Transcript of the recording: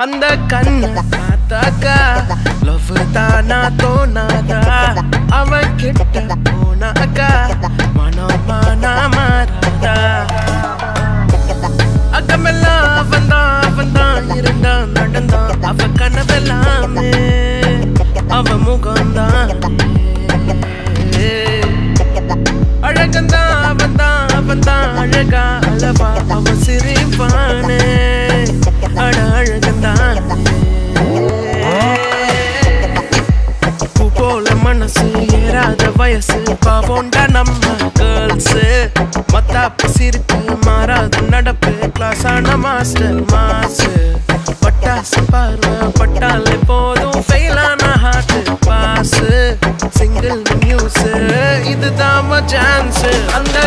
அந்த கண்ண பார்த்தாக்கா லவ் தானா தோணாதா அவன் கிட்ட போனாக்கா மனமானா மாறாதா அகமெல்லாம் அவன்தான் இருந்தான் நடந்தான் அவ கனவெல்லாமே அவ முகம்தான் அழகந்தான் அவன்தான் அழகா அளவா அவ சிரிப்பானே அட அழகந்தான் பூ போல மனசு ஏறாத வயசு பாவோண்டா நம்ம கேர்ள்ஸ் மத்தாப்பு சிரிப்பு மாறாத நடப்பு கிளாஸ் ஆன மாஸ்டர் மாசு பட்டாசு பார்வை பட்டாலே போதும் ஃபெயிலான ஹார்ட் பாஸ் சிங்கிள் நியூஸ் இதுதான் சான்ஸ் அந்த